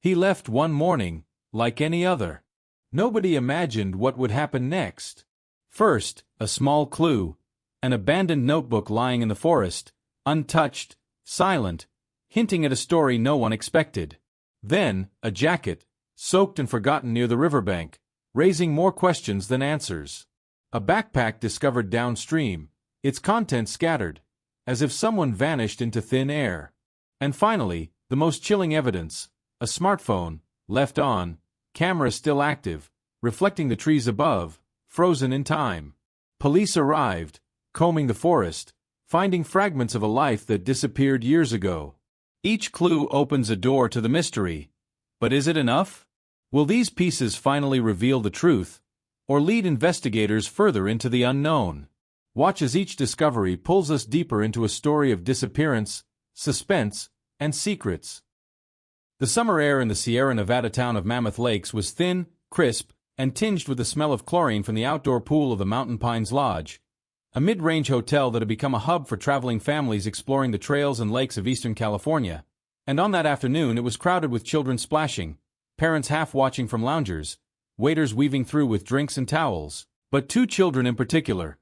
He left one morning, like any other. Nobody imagined what would happen next. First, a small clue. An abandoned notebook lying in the forest, untouched, silent, hinting at a story no one expected. Then, a jacket, soaked and forgotten near the riverbank, raising more questions than answers. A backpack discovered downstream, its contents scattered, as if someone vanished into thin air. And finally, the most chilling evidence, a smartphone, left on, camera still active, reflecting the trees above, frozen in time. Police arrived, combing the forest, finding fragments of a life that disappeared years ago. Each clue opens a door to the mystery. But is it enough? Will these pieces finally reveal the truth, or lead investigators further into the unknown? Watch as each discovery pulls us deeper into a story of disappearance, suspense, and secrets. The summer air in the Sierra Nevada town of Mammoth Lakes was thin, crisp, and tinged with the smell of chlorine from the outdoor pool of the Mountain Pines Lodge, a mid-range hotel that had become a hub for traveling families exploring the trails and lakes of eastern California. And on that afternoon it was crowded with children splashing, parents half watching from loungers, waiters weaving through with drinks and towels. But two children in particular.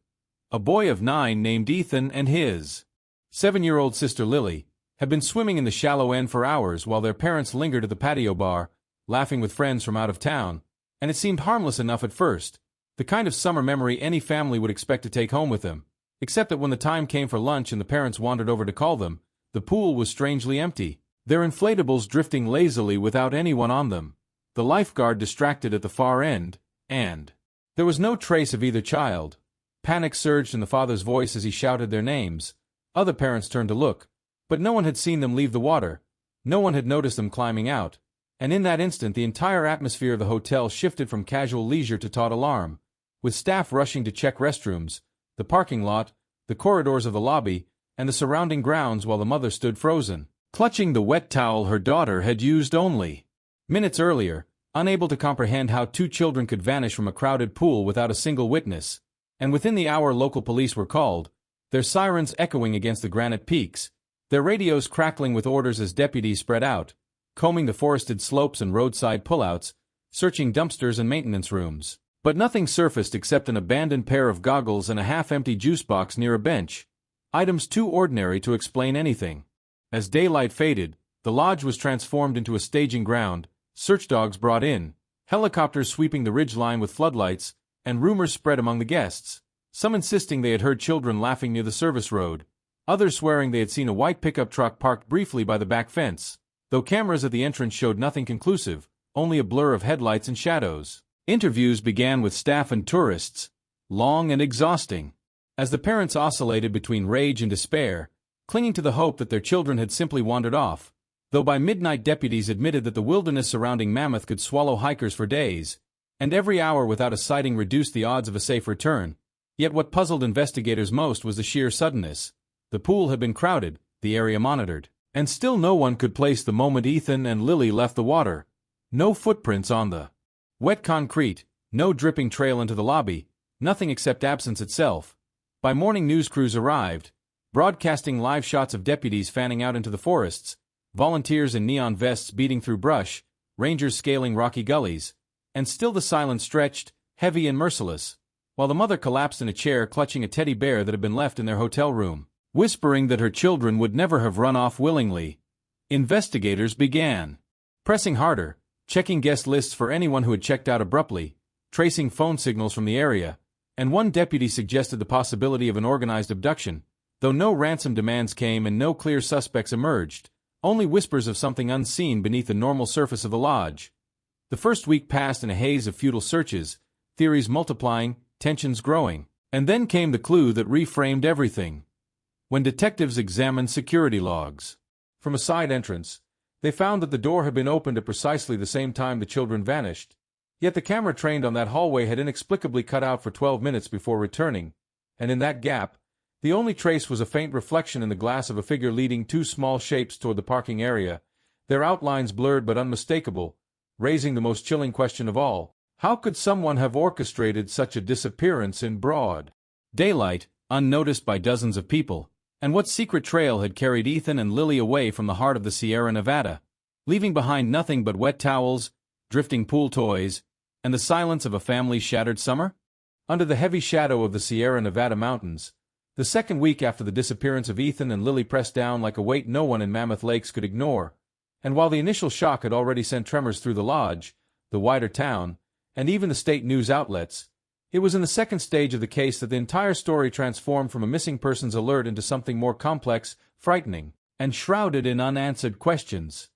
A boy of 9 named Ethan and his 7-year-old sister Lily had been swimming in the shallow end for hours while their parents lingered at the patio bar, laughing with friends from out of town, and it seemed harmless enough at first, the kind of summer memory any family would expect to take home with them, except that when the time came for lunch and the parents wandered over to call them, the pool was strangely empty, their inflatables drifting lazily without anyone on them, the lifeguard distracted at the far end, and there was no trace of either child. Panic surged in the father's voice as he shouted their names. Other parents turned to look, but no one had seen them leave the water, no one had noticed them climbing out, and in that instant the entire atmosphere of the hotel shifted from casual leisure to taut alarm, with staff rushing to check restrooms, the parking lot, the corridors of the lobby, and the surrounding grounds while the mother stood frozen, clutching the wet towel her daughter had used only minutes earlier, unable to comprehend how two children could vanish from a crowded pool without a single witness. And within the hour local police were called, their sirens echoing against the granite peaks, their radios crackling with orders as deputies spread out, combing the forested slopes and roadside pullouts, searching dumpsters and maintenance rooms. But nothing surfaced except an abandoned pair of goggles and a half-empty juice box near a bench, items too ordinary to explain anything. As daylight faded, the lodge was transformed into a staging ground, search dogs brought in, helicopters sweeping the ridgeline with floodlights, and rumors spread among the guests, some insisting they had heard children laughing near the service road, others swearing they had seen a white pickup truck parked briefly by the back fence, though cameras at the entrance showed nothing conclusive, only a blur of headlights and shadows. Interviews began with staff and tourists, long and exhausting, as the parents oscillated between rage and despair, clinging to the hope that their children had simply wandered off, though by midnight deputies admitted that the wilderness surrounding Mammoth could swallow hikers for days, and every hour without a sighting reduced the odds of a safe return. Yet what puzzled investigators most was the sheer suddenness. The pool had been crowded, the area monitored, and still no one could place the moment Ethan and Lily left the water. No footprints on the wet concrete, no dripping trail into the lobby, nothing except absence itself. By morning news crews arrived, broadcasting live shots of deputies fanning out into the forests, volunteers in neon vests beating through brush, rangers scaling rocky gullies, and still the silence stretched, heavy and merciless, while the mother collapsed in a chair clutching a teddy bear that had been left in their hotel room, whispering that her children would never have run off willingly. Investigators began pressing harder, checking guest lists for anyone who had checked out abruptly, tracing phone signals from the area, and one deputy suggested the possibility of an organized abduction, though no ransom demands came and no clear suspects emerged, only whispers of something unseen beneath the normal surface of the lodge. The first week passed in a haze of futile searches, theories multiplying, tensions growing, and then came the clue that reframed everything. When detectives examined security logs from a side entrance, they found that the door had been opened at precisely the same time the children vanished, yet the camera trained on that hallway had inexplicably cut out for 12 minutes before returning, and in that gap, the only trace was a faint reflection in the glass of a figure leading two small shapes toward the parking area, their outlines blurred but unmistakable, raising the most chilling question of all: how could someone have orchestrated such a disappearance in broad daylight, unnoticed by dozens of people? And what secret trail had carried Ethan and Lily away from the heart of the Sierra Nevada? leaving behind nothing but wet towels, drifting pool toys, and the silence of a family's shattered summer? Under the heavy shadow of the Sierra Nevada mountains, the second week after the disappearance of Ethan and Lily pressed down like a weight no one in Mammoth Lakes could ignore, and while the initial shock had already sent tremors through the lodge, the wider town, and even the state news outlets, it was in the second stage of the case that the entire story transformed from a missing persons alert into something more complex, frightening, and shrouded in unanswered questions.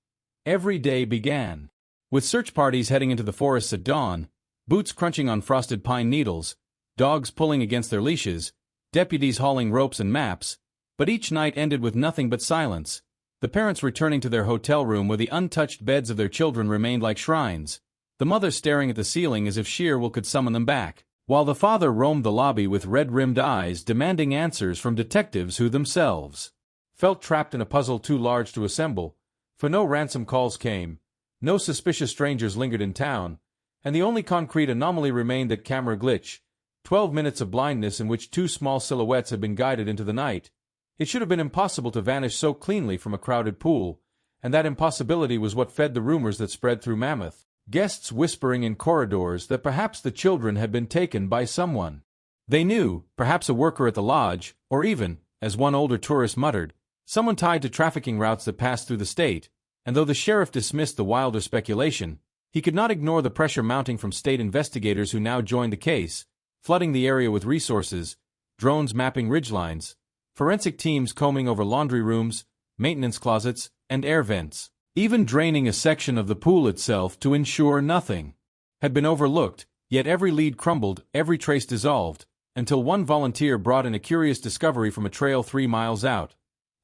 Every day began. With search parties heading into the forests at dawn, boots crunching on frosted pine needles, dogs pulling against their leashes, deputies hauling ropes and maps, but each night ended with nothing but silence, the parents returning to their hotel room where the untouched beds of their children remained like shrines, the mother staring at the ceiling as if sheer will could summon them back, while the father roamed the lobby with red-rimmed eyes demanding answers from detectives who themselves felt trapped in a puzzle too large to assemble, for no ransom calls came, no suspicious strangers lingered in town, and the only concrete anomaly remained that camera glitch, 12 minutes of blindness in which two small silhouettes had been guided into the night. It should have been impossible to vanish so cleanly from a crowded pool, and that impossibility was what fed the rumors that spread through Mammoth. Guests whispering in corridors that perhaps the children had been taken by someone they knew, perhaps a worker at the lodge, or even, as one older tourist muttered, someone tied to trafficking routes that passed through the state, and though the sheriff dismissed the wilder speculation, he could not ignore the pressure mounting from state investigators who now joined the case, flooding the area with resources, drones mapping ridgelines, forensic teams combing over laundry rooms, maintenance closets, and air vents, even draining a section of the pool itself to ensure nothing had been overlooked, yet every lead crumbled, every trace dissolved, until one volunteer brought in a curious discovery from a trail 3 miles out.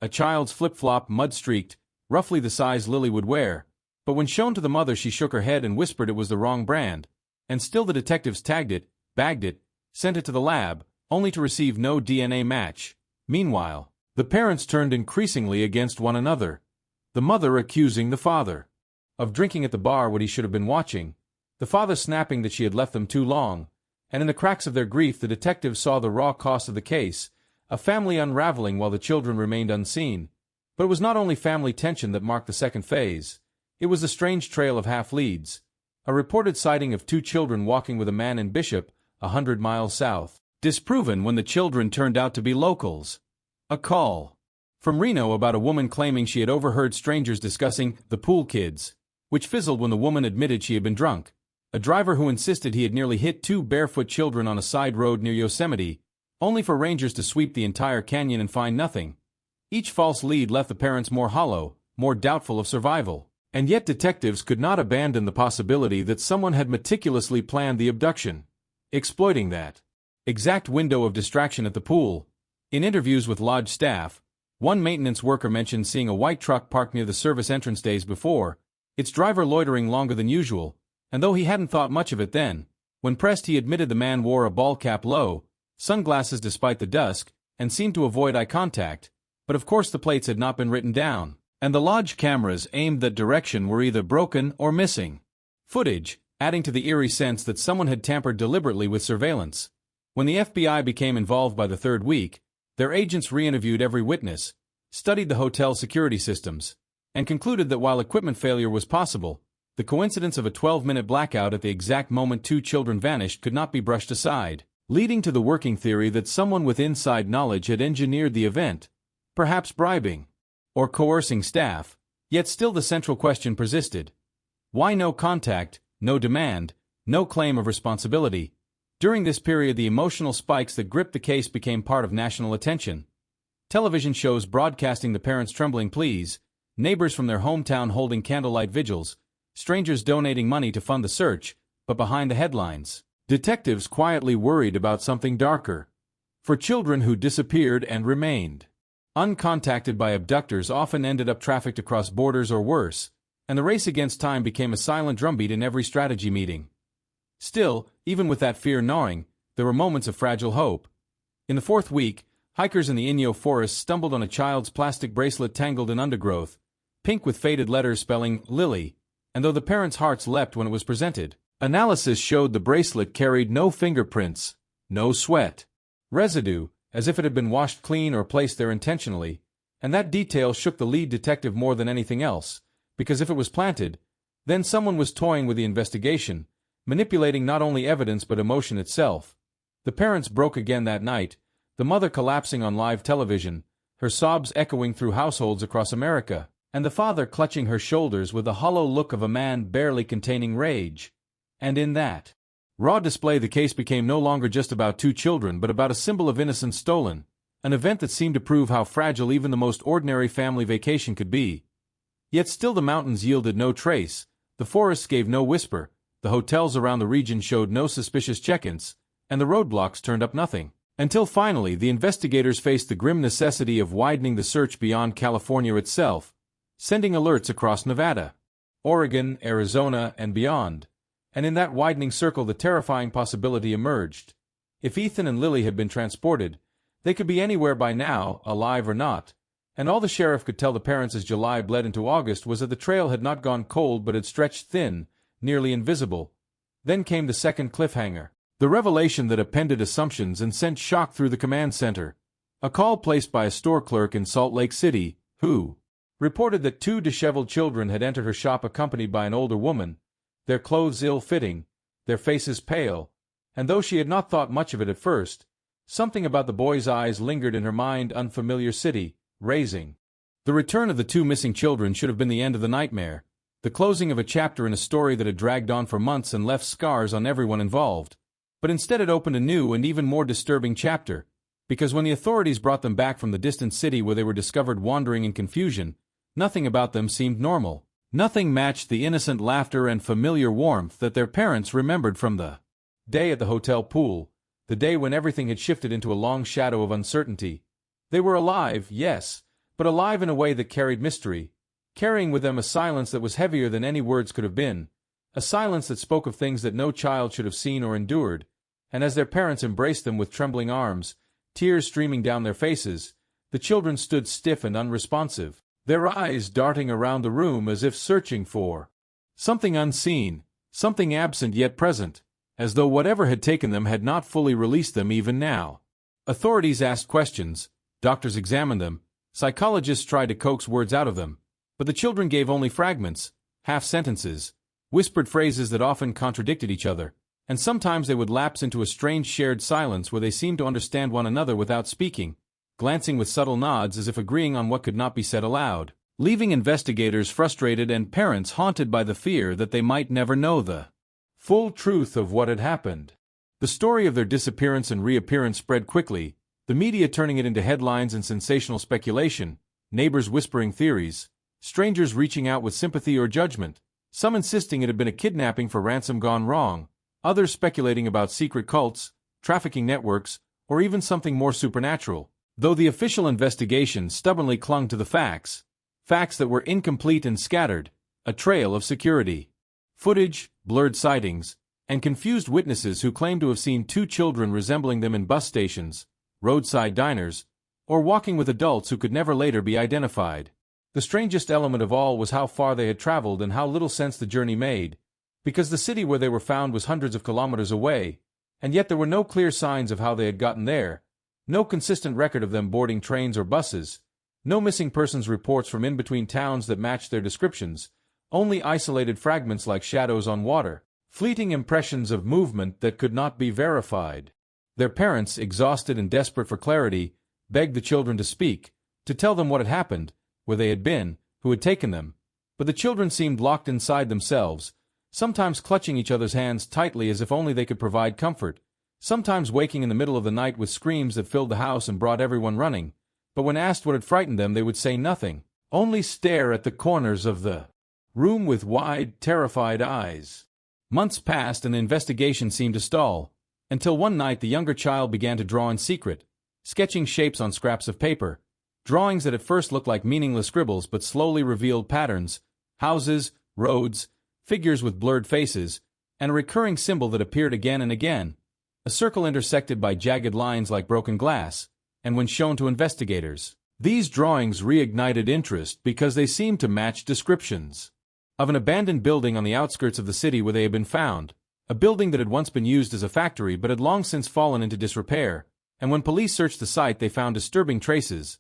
A child's flip-flop, mud-streaked, roughly the size Lily would wear, but when shown to the mother she shook her head and whispered it was the wrong brand, and still the detectives tagged it, bagged it, sent it to the lab, only to receive no DNA match. Meanwhile, the parents turned increasingly against one another, the mother accusing the father of drinking at the bar what he should have been watching, the father snapping that she had left them too long, and in the cracks of their grief the detectives saw the raw cost of the case, a family unraveling while the children remained unseen. But it was not only family tension that marked the second phase, it was the strange trail of half-leads, a reported sighting of 2 children walking with a man in Bishop, 100 miles south, disproven when the children turned out to be locals. A call from Reno about a woman claiming she had overheard strangers discussing the pool kids, which fizzled when the woman admitted she had been drunk. A driver who insisted he had nearly hit 2 barefoot children on a side road near Yosemite, only for rangers to sweep the entire canyon and find nothing. Each false lead left the parents more hollow, more doubtful of survival, and yet detectives could not abandon the possibility that someone had meticulously planned the abduction, exploiting that exact window of distraction at the pool. In interviews with lodge staff, one maintenance worker mentioned seeing a white truck parked near the service entrance days before, its driver loitering longer than usual, and though he hadn't thought much of it then, when pressed he admitted the man wore a ball cap low, sunglasses despite the dusk, and seemed to avoid eye contact, but of course the plates had not been written down, and the lodge cameras aimed that direction were either broken or missing. Footage, adding to the eerie sense that someone had tampered deliberately with surveillance. When the FBI became involved by the third week, their agents re-interviewed every witness, studied the hotel security systems, and concluded that while equipment failure was possible, the coincidence of a 12-minute blackout at the exact moment 2 children vanished could not be brushed aside, leading to the working theory that someone with inside knowledge had engineered the event, perhaps bribing or coercing staff. Yet still the central question persisted. Why no contact, no demand, no claim of responsibility? During this period the emotional spikes that gripped the case became part of national attention. Television shows broadcasting the parents' trembling pleas, neighbors from their hometown holding candlelight vigils, strangers donating money to fund the search, but behind the headlines, detectives quietly worried about something darker. For children who disappeared and remained uncontacted by abductors often ended up trafficked across borders or worse, and the race against time became a silent drumbeat in every strategy meeting. Still, even with that fear gnawing, there were moments of fragile hope. In the 4th week, hikers in the Inyo forest stumbled on a child's plastic bracelet tangled in undergrowth, pink with faded letters spelling Lily, and though the parents' hearts leapt when it was presented, analysis showed the bracelet carried no fingerprints, no sweat residue, as if it had been washed clean or placed there intentionally, and that detail shook the lead detective more than anything else, because if it was planted, then someone was toying with the investigation, manipulating not only evidence but emotion itself. The parents broke again that night, the mother collapsing on live television, her sobs echoing through households across America, and the father clutching her shoulders with the hollow look of a man barely containing rage. And in that raw display, the case became no longer just about two children but about a symbol of innocence stolen, an event that seemed to prove how fragile even the most ordinary family vacation could be. Yet still the mountains yielded no trace, the forests gave no whisper, the hotels around the region showed no suspicious check-ins, and the roadblocks turned up nothing. Until finally the investigators faced the grim necessity of widening the search beyond California itself, sending alerts across Nevada, Oregon, Arizona, and beyond. And in that widening circle the terrifying possibility emerged. If Ethan and Lily had been transported, they could be anywhere by now, alive or not, and all the sheriff could tell the parents as July bled into August was that the trail had not gone cold but had stretched thin, nearly invisible. Then came the second cliffhanger. The revelation that appended assumptions and sent shock through the command center. A call placed by a store clerk in Salt Lake City, who reported that two disheveled children had entered her shop accompanied by an older woman, their clothes ill-fitting, their faces pale, and though she had not thought much of it at first, something about the boy's eyes lingered in her mind. Unfamiliar city, raising. The return of the two missing children should have been the end of the nightmare, the closing of a chapter in a story that had dragged on for months and left scars on everyone involved. But instead it opened a new and even more disturbing chapter, because when the authorities brought them back from the distant city where they were discovered wandering in confusion, nothing about them seemed normal. Nothing matched the innocent laughter and familiar warmth that their parents remembered from the day at the hotel pool, the day when everything had shifted into a long shadow of uncertainty. They were alive, yes, but alive in a way that carried mystery, carrying with them a silence that was heavier than any words could have been, a silence that spoke of things that no child should have seen or endured. And as their parents embraced them with trembling arms, tears streaming down their faces, the children stood stiff and unresponsive, their eyes darting around the room as if searching for something unseen, something absent yet present, as though whatever had taken them had not fully released them even now. Authorities asked questions, doctors examined them, psychologists tried to coax words out of them, but the children gave only fragments, half-sentences, whispered phrases that often contradicted each other, and sometimes they would lapse into a strange shared silence where they seemed to understand one another without speaking, glancing with subtle nods as if agreeing on what could not be said aloud, leaving investigators frustrated and parents haunted by the fear that they might never know the full truth of what had happened. The story of their disappearance and reappearance spread quickly, the media turning it into headlines and sensational speculation, neighbors whispering theories, strangers reaching out with sympathy or judgment, some insisting it had been a kidnapping for ransom gone wrong, others speculating about secret cults, trafficking networks, or even something more supernatural, though the official investigation stubbornly clung to the facts that were incomplete and scattered, a trail of security footage, blurred sightings, and confused witnesses who claimed to have seen two children resembling them in bus stations, roadside diners, or walking with adults who could never later be identified. The strangest element of all was how far they had traveled and how little sense the journey made, because the city where they were found was hundreds of kilometers away, and yet there were no clear signs of how they had gotten there, no consistent record of them boarding trains or buses, no missing persons reports from in-between towns that matched their descriptions, only isolated fragments like shadows on water, fleeting impressions of movement that could not be verified. Their parents, exhausted and desperate for clarity, begged the children to speak, to tell them what had happened, where they had been, who had taken them, but the children seemed locked inside themselves, sometimes clutching each other's hands tightly as if only they could provide comfort, sometimes waking in the middle of the night with screams that filled the house and brought everyone running, but when asked what had frightened them they would say nothing, only stare at the corners of the room with wide, terrified eyes. Months passed and the investigation seemed to stall, until one night the younger child began to draw in secret, sketching shapes on scraps of paper, drawings that at first looked like meaningless scribbles but slowly revealed patterns, houses, roads, figures with blurred faces, and a recurring symbol that appeared again and again, a circle intersected by jagged lines like broken glass, and when shown to investigators, these drawings reignited interest because they seemed to match descriptions of an abandoned building on the outskirts of the city where they had been found, a building that had once been used as a factory but had long since fallen into disrepair, and when police searched the site they found disturbing traces: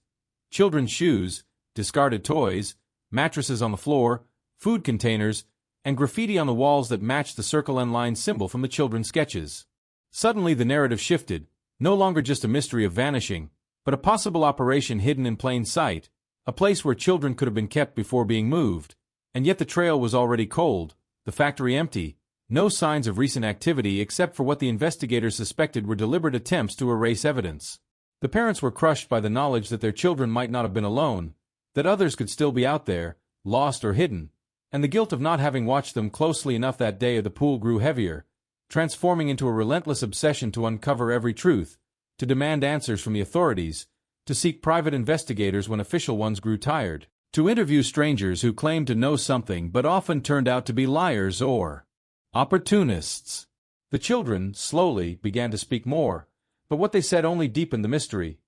children's shoes, discarded toys, mattresses on the floor, food containers, and graffiti on the walls that matched the circle and line symbol from the children's sketches. Suddenly the narrative shifted, no longer just a mystery of vanishing, but a possible operation hidden in plain sight, a place where children could have been kept before being moved. And yet the trail was already cold, the factory empty, no signs of recent activity except for what the investigators suspected were deliberate attempts to erase evidence. The parents were crushed by the knowledge that their children might not have been alone, that others could still be out there, lost or hidden, and the guilt of not having watched them closely enough that day at the pool grew heavier, transforming into a relentless obsession to uncover every truth, to demand answers from the authorities, to seek private investigators when official ones grew tired, to interview strangers who claimed to know something but often turned out to be liars or opportunists. The children, slowly, began to speak more, but what they said only deepened the mystery.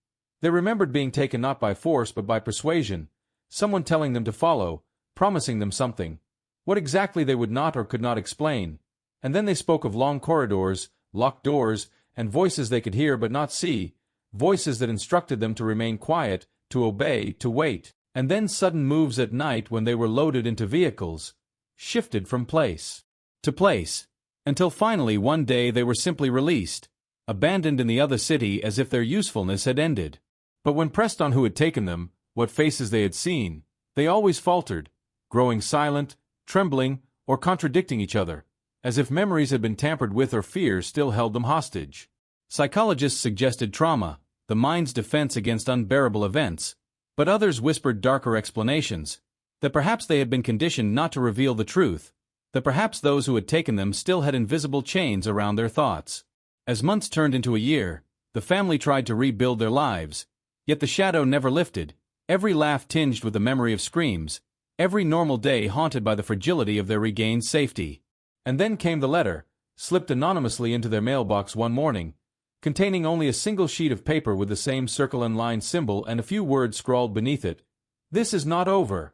They remembered being taken not by force but by persuasion, someone telling them to follow, promising them something, what exactly they would not or could not explain, and then they spoke of long corridors, locked doors, and voices they could hear but not see, voices that instructed them to remain quiet, to obey, to wait, and then sudden moves at night when they were loaded into vehicles, shifted from place to place, until finally one day they were simply released, abandoned in the other city as if their usefulness had ended. But when pressed on who had taken them, what faces they had seen, they always faltered, growing silent, trembling, or contradicting each other, as if memories had been tampered with or fear still held them hostage. Psychologists suggested trauma, the mind's defense against unbearable events, but others whispered darker explanations, that perhaps they had been conditioned not to reveal the truth, that perhaps those who had taken them still had invisible chains around their thoughts. As months turned into a year, the family tried to rebuild their lives, yet the shadow never lifted, every laugh tinged with the memory of screams, every normal day haunted by the fragility of their regained safety. And then came the letter, slipped anonymously into their mailbox one morning, containing only a single sheet of paper with the same circle and line symbol and a few words scrawled beneath it. "This is not over."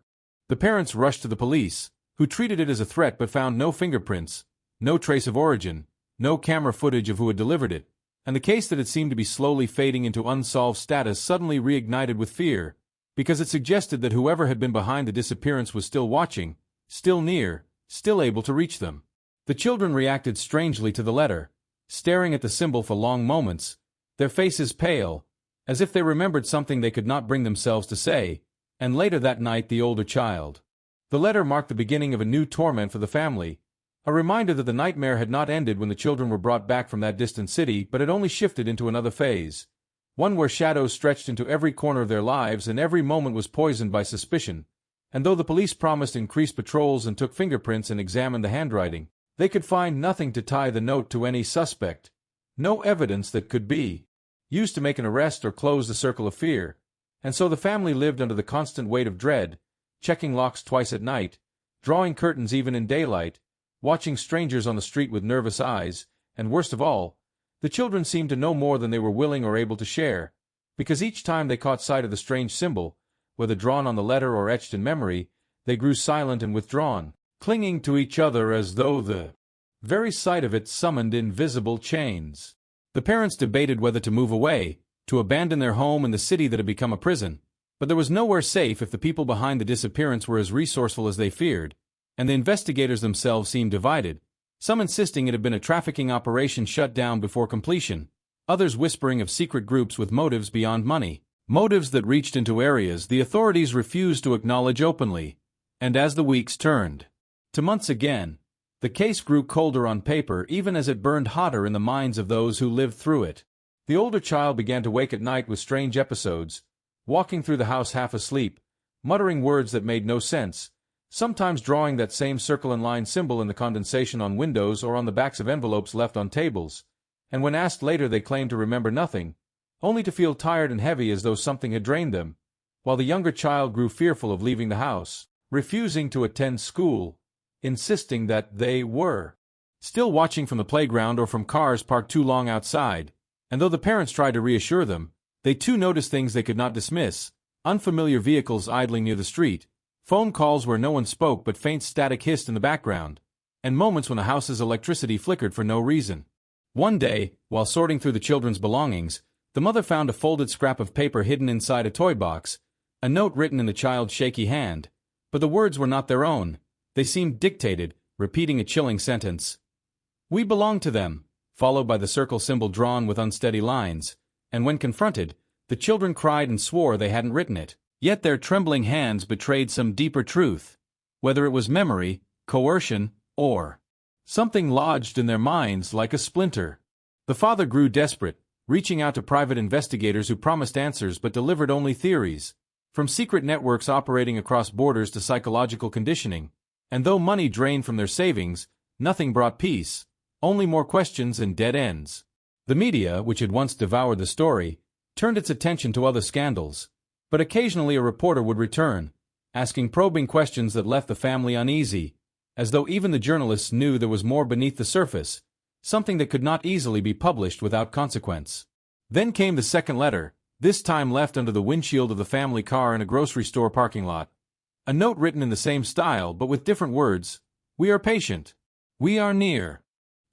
The parents rushed to the police, who treated it as a threat but found no fingerprints, no trace of origin, no camera footage of who had delivered it, and the case that had seemed to be slowly fading into unsolved status suddenly reignited with fear, because it suggested that whoever had been behind the disappearance was still watching, still near, still able to reach them. The children reacted strangely to the letter, staring at the symbol for long moments, their faces pale, as if they remembered something they could not bring themselves to say, and later that night the older child. The letter marked the beginning of a new torment for the family, a reminder that the nightmare had not ended when the children were brought back from that distant city but had only shifted into another phase, one where shadows stretched into every corner of their lives and every moment was poisoned by suspicion, and though the police promised increased patrols and took fingerprints and examined the handwriting, they could find nothing to tie the note to any suspect, no evidence that could be used to make an arrest or close the circle of fear, and so the family lived under the constant weight of dread, checking locks twice at night, drawing curtains even in daylight, watching strangers on the street with nervous eyes, and worst of all, the children seemed to know more than they were willing or able to share, because each time they caught sight of the strange symbol, whether drawn on the letter or etched in memory, they grew silent and withdrawn, clinging to each other as though the very sight of it summoned invisible chains. The parents debated whether to move away, to abandon their home in the city that had become a prison, but there was nowhere safe if the people behind the disappearance were as resourceful as they feared, and the investigators themselves seemed divided, some insisting it had been a trafficking operation shut down before completion, others whispering of secret groups with motives beyond money, motives that reached into areas the authorities refused to acknowledge openly. And as the weeks turned to months again, the case grew colder on paper even as it burned hotter in the minds of those who lived through it. The older child began to wake at night with strange episodes, walking through the house half asleep, muttering words that made no sense, sometimes drawing that same circle and line symbol in the condensation on windows or on the backs of envelopes left on tables, and when asked later they claimed to remember nothing, only to feel tired and heavy as though something had drained them, while the younger child grew fearful of leaving the house, refusing to attend school, insisting that they were still watching from the playground or from cars parked too long outside, and though the parents tried to reassure them, they too noticed things they could not dismiss, unfamiliar vehicles idling near the street, phone calls where no one spoke but faint static hissed in the background, and moments when the house's electricity flickered for no reason. One day, while sorting through the children's belongings, the mother found a folded scrap of paper hidden inside a toy box, a note written in the child's shaky hand, but the words were not their own, They seemed dictated, repeating a chilling sentence. "We belong to them," followed by the circle symbol drawn with unsteady lines, and when confronted, the children cried and swore they hadn't written it. Yet their trembling hands betrayed some deeper truth. Whether it was memory, coercion, or something lodged in their minds like a splinter. The father grew desperate, reaching out to private investigators who promised answers but delivered only theories, from secret networks operating across borders to psychological conditioning. And though money drained from their savings, nothing brought peace, only more questions and dead ends. The media, which had once devoured the story, turned its attention to other scandals. But occasionally a reporter would return, asking probing questions that left the family uneasy, as though even the journalists knew there was more beneath the surface, something that could not easily be published without consequence. Then came the second letter, this time left under the windshield of the family car in a grocery store parking lot. A note written in the same style but with different words. "We are patient. We are near.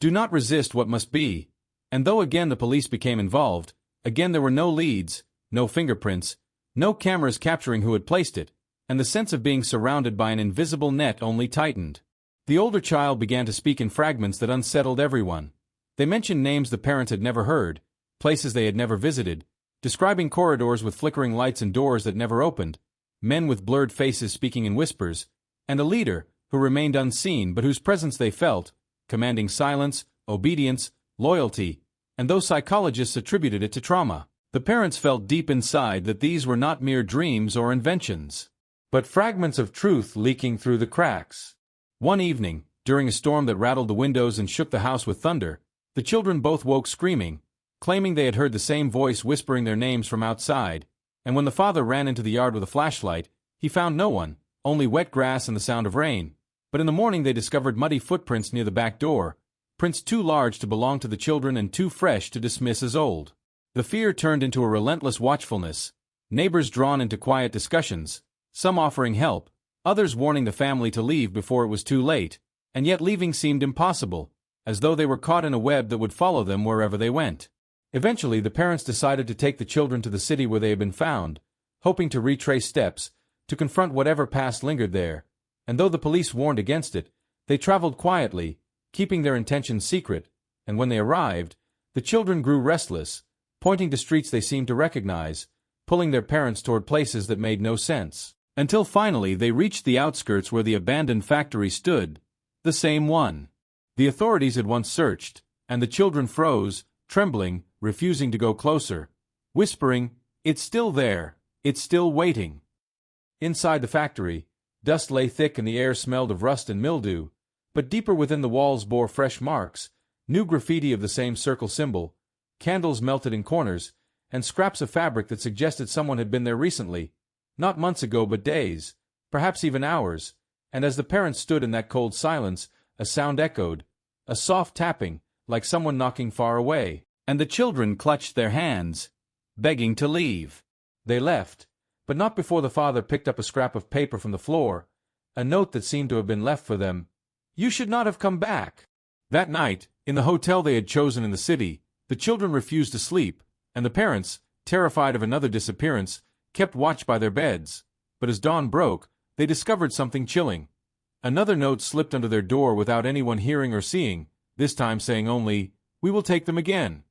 Do not resist what must be." And though again the police became involved, again there were no leads, no fingerprints, no cameras capturing who had placed it, and the sense of being surrounded by an invisible net only tightened. The older child began to speak in fragments that unsettled everyone. They mentioned names the parents had never heard, places they had never visited, describing corridors with flickering lights and doors that never opened, men with blurred faces speaking in whispers, and a leader who remained unseen but whose presence they felt, commanding silence, obedience, loyalty, and though psychologists attributed it to trauma, the parents felt deep inside that these were not mere dreams or inventions, but fragments of truth leaking through the cracks. One evening, during a storm that rattled the windows and shook the house with thunder, the children both woke screaming, claiming they had heard the same voice whispering their names from outside, and when the father ran into the yard with a flashlight, he found no one, only wet grass and the sound of rain. But in the morning they discovered muddy footprints near the back door, prints too large to belong to the children and too fresh to dismiss as old. The fear turned into a relentless watchfulness, neighbors drawn into quiet discussions, some offering help, others warning the family to leave before it was too late, and yet leaving seemed impossible, as though they were caught in a web that would follow them wherever they went. Eventually the parents decided to take the children to the city where they had been found, hoping to retrace steps, to confront whatever past lingered there, and though the police warned against it, they traveled quietly, keeping their intentions secret, and when they arrived, the children grew restless, pointing to streets they seemed to recognize, pulling their parents toward places that made no sense, until finally they reached the outskirts where the abandoned factory stood, the same one. The authorities had once searched, and the children froze, trembling, refusing to go closer, whispering, "It's still there, it's still waiting." Inside the factory, dust lay thick and the air smelled of rust and mildew, but deeper within the walls bore fresh marks, new graffiti of the same circle symbol, candles melted in corners, and scraps of fabric that suggested someone had been there recently, not months ago but days, perhaps even hours, and as the parents stood in that cold silence, a sound echoed, a soft tapping, like someone knocking far away, and the children clutched their hands, begging to leave. They left, but not before the father picked up a scrap of paper from the floor, a note that seemed to have been left for them. "You should not have come back." That night, in the hotel they had chosen in the city, the children refused to sleep, and the parents, terrified of another disappearance, kept watch by their beds. But as dawn broke, they discovered something chilling. Another note slipped under their door without anyone hearing or seeing, this time saying only, "We will take them again."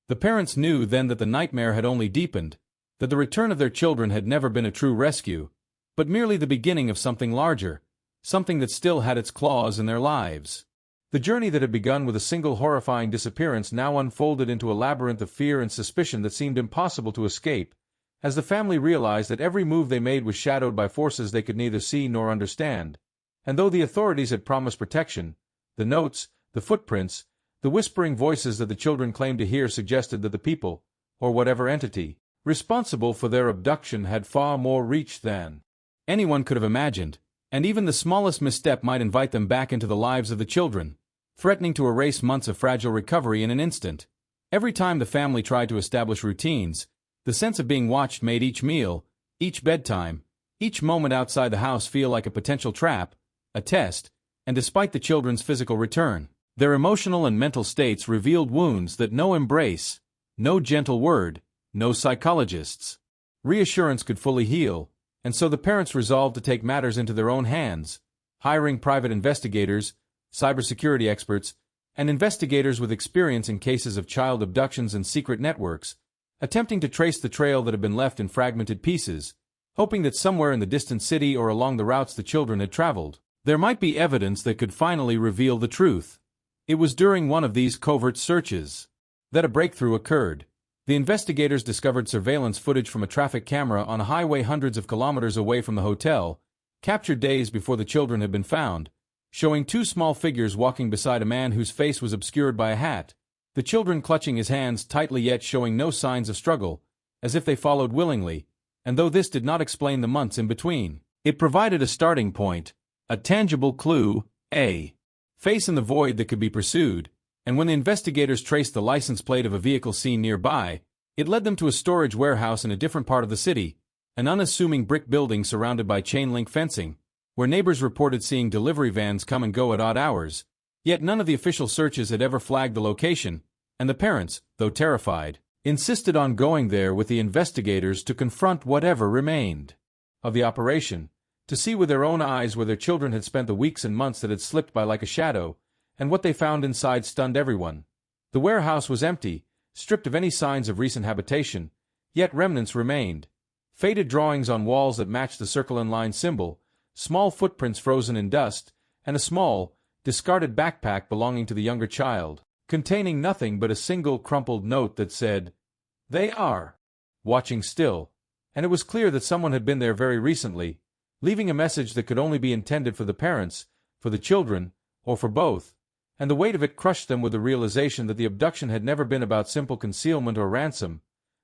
The parents knew then that the nightmare had only deepened, that the return of their children had never been a true rescue, but merely the beginning of something larger, something that still had its claws in their lives. The journey that had begun with a single horrifying disappearance now unfolded into a labyrinth of fear and suspicion that seemed impossible to escape, as the family realized that every move they made was shadowed by forces they could neither see nor understand. And though the authorities had promised protection, the notes, the footprints, the whispering voices that the children claimed to hear suggested that the people, or whatever entity, responsible for their abduction had far more reach than anyone could have imagined, and even the smallest misstep might invite them back into the lives of the children, threatening to erase months of fragile recovery in an instant. Every time the family tried to establish routines, the sense of being watched made each meal, each bedtime, each moment outside the house feel like a potential trap, a test, and despite the children's physical return, their emotional and mental states revealed wounds that no embrace, no gentle word, no psychologists' reassurance could fully heal, and so the parents resolved to take matters into their own hands, hiring private investigators, cybersecurity experts, and investigators with experience in cases of child abductions and secret networks, attempting to trace the trail that had been left in fragmented pieces, hoping that somewhere in the distant city or along the routes the children had traveled, there might be evidence that could finally reveal the truth. It was during one of these covert searches that a breakthrough occurred. The investigators discovered surveillance footage from a traffic camera on a highway hundreds of kilometers away from the hotel, captured days before the children had been found, showing two small figures walking beside a man whose face was obscured by a hat, the children clutching his hands tightly yet showing no signs of struggle, as if they followed willingly, and though this did not explain the months in between, it provided a starting point, a tangible clue, a face in the void that could be pursued, and when the investigators traced the license plate of a vehicle seen nearby, it led them to a storage warehouse in a different part of the city, an unassuming brick building surrounded by chain-link fencing, where neighbors reported seeing delivery vans come and go at odd hours, yet none of the official searches had ever flagged the location, and the parents, though terrified, insisted on going there with the investigators to confront whatever remained of the operation, to see with their own eyes where their children had spent the weeks and months that had slipped by like a shadow, and what they found inside stunned everyone. The warehouse was empty, stripped of any signs of recent habitation, yet remnants remained. Faded drawings on walls that matched the circle and line symbol, small footprints frozen in dust, and a small, discarded backpack belonging to the younger child, containing nothing but a single crumpled note that said, "They are watching still," and it was clear that someone had been there very recently, leaving a message that could only be intended for the parents, for the children, or for both, and the weight of it crushed them with the realization that the abduction had never been about simple concealment or ransom,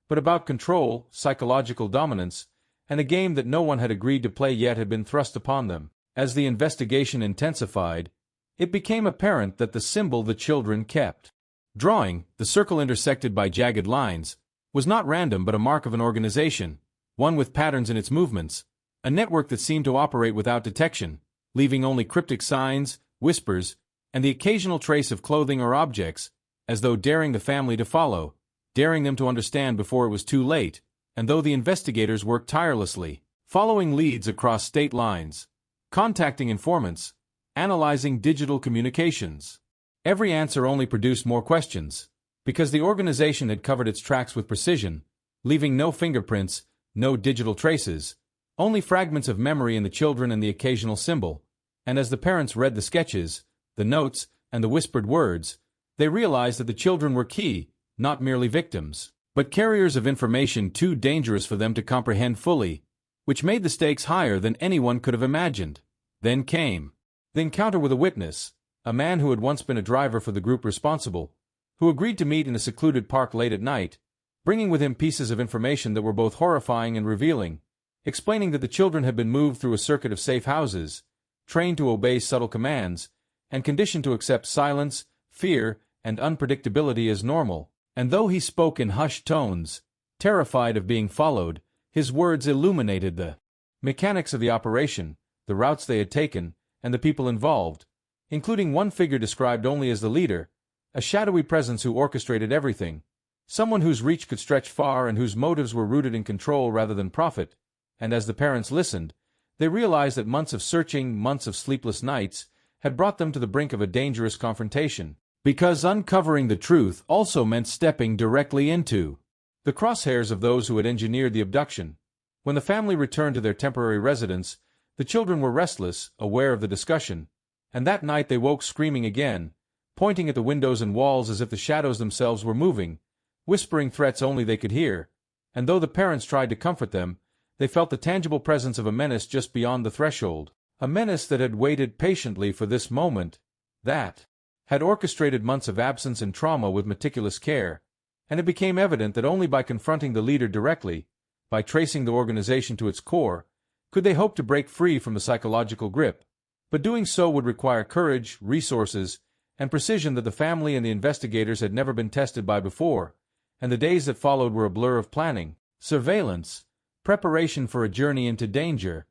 but about control, psychological dominance, and a game that no one had agreed to play yet had been thrust upon them. As the investigation intensified, it became apparent that the symbol the children kept drawing, the circle intersected by jagged lines, was not random but a mark of an organization, one with patterns in its movements, a network that seemed to operate without detection, leaving only cryptic signs, whispers, and the occasional trace of clothing or objects, as though daring the family to follow, daring them to understand before it was too late, and though the investigators worked tirelessly, following leads across state lines, contacting informants, analyzing digital communications, every answer only produced more questions, because the organization had covered its tracks with precision, leaving no fingerprints, no digital traces, only fragments of memory in the children and the occasional symbol, and as the parents read the sketches, the notes, and the whispered words, they realized that the children were key, not merely victims, but carriers of information too dangerous for them to comprehend fully, which made the stakes higher than anyone could have imagined. Then came the encounter with a witness, a man who had once been a driver for the group responsible, who agreed to meet in a secluded park late at night, bringing with him pieces of information that were both horrifying and revealing, explaining that the children had been moved through a circuit of safe houses, trained to obey subtle commands, and conditioned to accept silence, fear, and unpredictability as normal. And though he spoke in hushed tones, terrified of being followed, his words illuminated the mechanics of the operation, the routes they had taken, and the people involved, including one figure described only as the leader, a shadowy presence who orchestrated everything, someone whose reach could stretch far and whose motives were rooted in control rather than profit. And as the parents listened, they realized that months of searching, months of sleepless nights, had brought them to the brink of a dangerous confrontation, because uncovering the truth also meant stepping directly into the crosshairs of those who had engineered the abduction. When the family returned to their temporary residence, the children were restless, aware of the discussion, and that night they woke screaming again, pointing at the windows and walls as if the shadows themselves were moving, whispering threats only they could hear, and though the parents tried to comfort them, they felt the tangible presence of a menace just beyond the threshold, a menace that had waited patiently for this moment, that had orchestrated months of absence and trauma with meticulous care, and it became evident that only by confronting the leader directly, by tracing the organization to its core, could they hope to break free from the psychological grip. But doing so would require courage, resources, and precision that the family and the investigators had never been tested by before, and the days that followed were a blur of planning, surveillance, preparation for a journey into danger,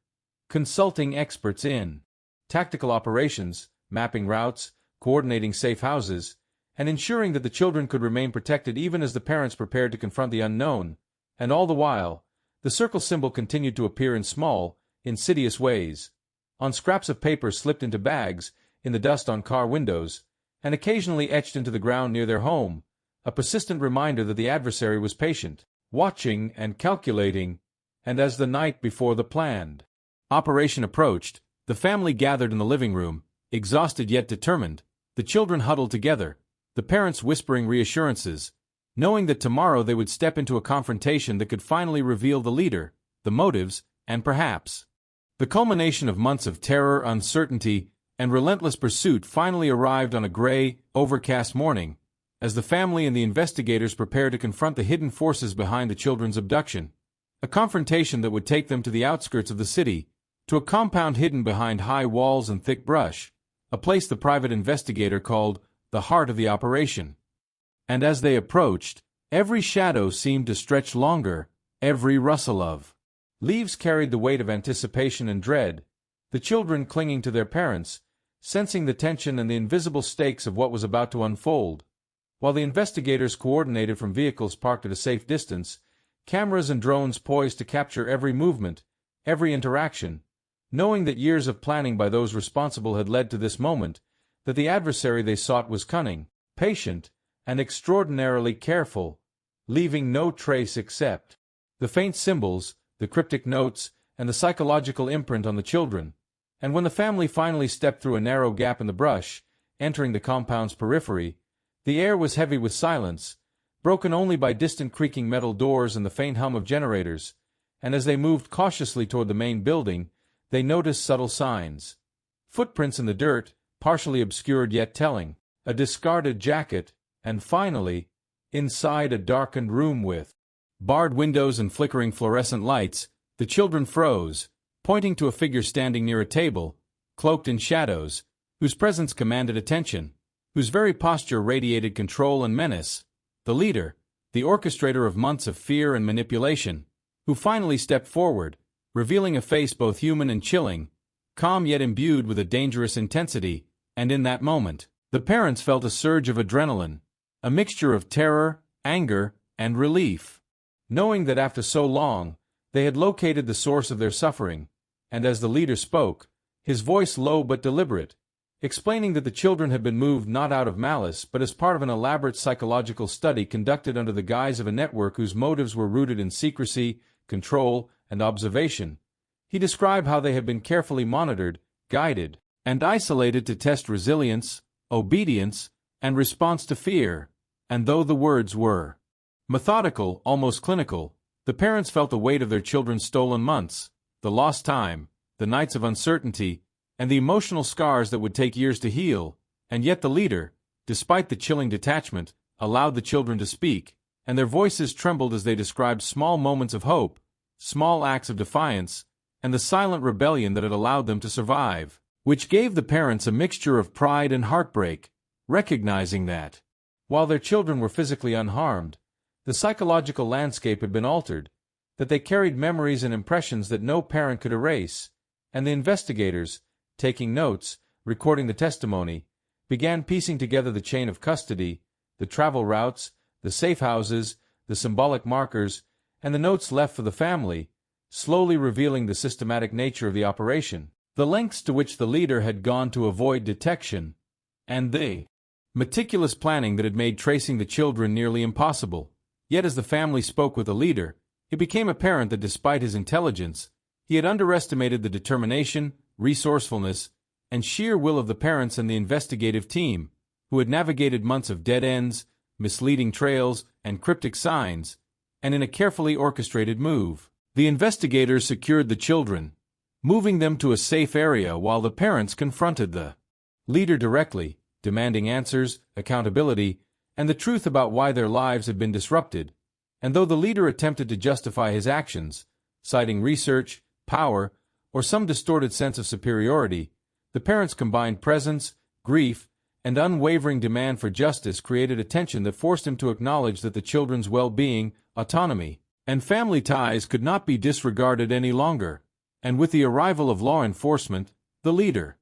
consulting experts in tactical operations, mapping routes, coordinating safe houses, and ensuring that the children could remain protected even as the parents prepared to confront the unknown, and all the while, the circle symbol continued to appear in small, insidious ways, on scraps of paper slipped into bags, in the dust on car windows, and occasionally etched into the ground near their home, a persistent reminder that the adversary was patient, watching and calculating, and as the night before the planned operation approached, the family gathered in the living room, exhausted yet determined, the children huddled together, the parents whispering reassurances, knowing that tomorrow they would step into a confrontation that could finally reveal the leader, the motives, and perhaps the culmination of months of terror, uncertainty, and relentless pursuit finally arrived on a gray, overcast morning, as the family and the investigators prepared to confront the hidden forces behind the children's abduction. A confrontation that would take them to the outskirts of the city, to a compound hidden behind high walls and thick brush, a place the private investigator called the heart of the operation. And as they approached, every shadow seemed to stretch longer, every rustle of leaves carried the weight of anticipation and dread, the children clinging to their parents, sensing the tension and the invisible stakes of what was about to unfold. While the investigators coordinated from vehicles parked at a safe distance, cameras and drones poised to capture every movement, every interaction, knowing that years of planning by those responsible had led to this moment, that the adversary they sought was cunning, patient, and extraordinarily careful, leaving no trace except the faint symbols, the cryptic notes, and the psychological imprint on the children. And when the family finally stepped through a narrow gap in the brush, entering the compound's periphery, the air was heavy with silence, broken only by distant creaking metal doors and the faint hum of generators, and as they moved cautiously toward the main building, they noticed subtle signs. Footprints in the dirt, partially obscured yet telling, a discarded jacket, and finally, inside a darkened room with barred windows and flickering fluorescent lights, the children froze, pointing to a figure standing near a table, cloaked in shadows, whose presence commanded attention, whose very posture radiated control and menace, the leader, the orchestrator of months of fear and manipulation, who finally stepped forward, revealing a face both human and chilling, calm yet imbued with a dangerous intensity, and in that moment, the parents felt a surge of adrenaline, a mixture of terror, anger, and relief, knowing that after so long, they had located the source of their suffering, and as the leader spoke, his voice low but deliberate, explaining that the children had been moved not out of malice but as part of an elaborate psychological study conducted under the guise of a network whose motives were rooted in secrecy, control, and observation, he described how they had been carefully monitored, guided, and isolated to test resilience, obedience, and response to fear, and though the words were methodical, almost clinical, the parents felt the weight of their children's stolen months, the lost time, the nights of uncertainty, and the emotional scars that would take years to heal, and yet the leader, despite the chilling detachment, allowed the children to speak, and their voices trembled as they described small moments of hope, small acts of defiance, and the silent rebellion that had allowed them to survive, which gave the parents a mixture of pride and heartbreak, recognizing that, while their children were physically unharmed, the psychological landscape had been altered, that they carried memories and impressions that no parent could erase, and the investigators, taking notes, recording the testimony, began piecing together the chain of custody, the travel routes, the safe houses, the symbolic markers, and the notes left for the family, slowly revealing the systematic nature of the operation, the lengths to which the leader had gone to avoid detection, and the meticulous planning that had made tracing the children nearly impossible. Yet as the family spoke with the leader, it became apparent that despite his intelligence, he had underestimated the determination, resourcefulness, and sheer will of the parents and the investigative team, who had navigated months of dead ends, misleading trails, and cryptic signs, and in a carefully orchestrated move, the investigators secured the children, moving them to a safe area while the parents confronted the leader directly, demanding answers, accountability, and the truth about why their lives had been disrupted. And though the leader attempted to justify his actions, citing research, power, or some distorted sense of superiority, the parents' combined presence, grief, and unwavering demand for justice created a tension that forced him to acknowledge that the children's well-being, autonomy, and family ties could not be disregarded any longer. And with the arrival of law enforcement, the leader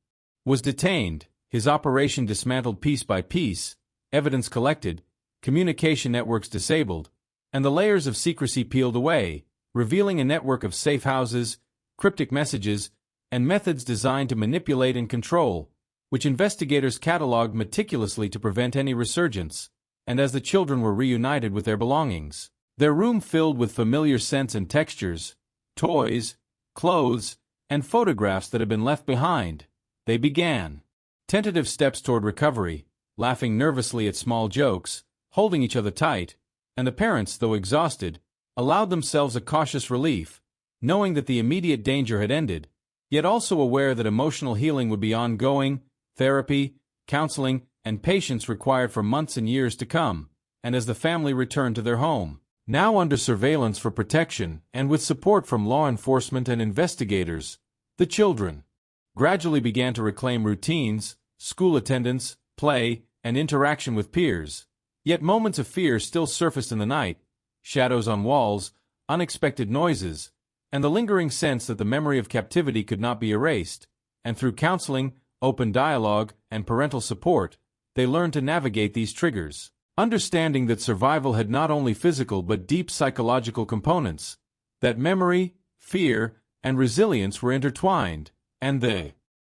was detained, his operation dismantled piece by piece, evidence collected, communication networks disabled, and the layers of secrecy peeled away, revealing a network of safe houses, cryptic messages, and methods designed to manipulate and control, which investigators cataloged meticulously to prevent any resurgence. And as the children were reunited with their belongings, their room filled with familiar scents and textures, toys, clothes, and photographs that had been left behind, they began tentative steps toward recovery, laughing nervously at small jokes, holding each other tight, and the parents, though exhausted, allowed themselves a cautious relief, knowing that the immediate danger had ended, yet also aware that emotional healing would be ongoing, therapy, counseling, and patience required for months and years to come. And as the family returned to their home, now under surveillance for protection and with support from law enforcement and investigators, the children gradually began to reclaim routines, school attendance, play, and interaction with peers. Yet moments of fear still surfaced in the night, shadows on walls, unexpected noises, and the lingering sense that the memory of captivity could not be erased. And through counseling, open dialogue, and parental support, they learned to navigate these triggers, understanding that survival had not only physical but deep psychological components, that memory, fear, and resilience were intertwined, and the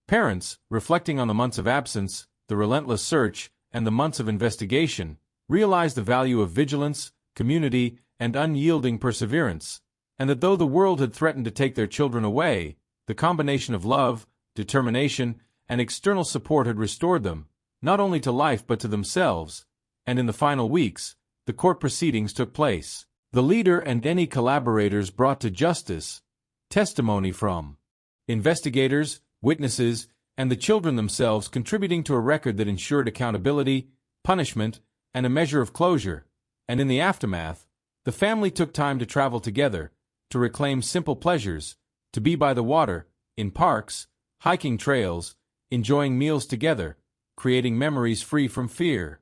parents, reflecting on the months of absence, the relentless search, and the months of investigation, realized the value of vigilance, community, and unyielding perseverance, and that though the world had threatened to take their children away, the combination of love, determination, and external support had restored them, not only to life but to themselves. And in the final weeks, the court proceedings took place. The leader and any collaborators brought to justice, testimony from investigators, witnesses, and the children themselves, contributing to a record that ensured accountability, punishment, and a measure of closure. And in the aftermath, the family took time to travel together, to reclaim simple pleasures, to be by the water, in parks, hiking trails, enjoying meals together, creating memories free from fear.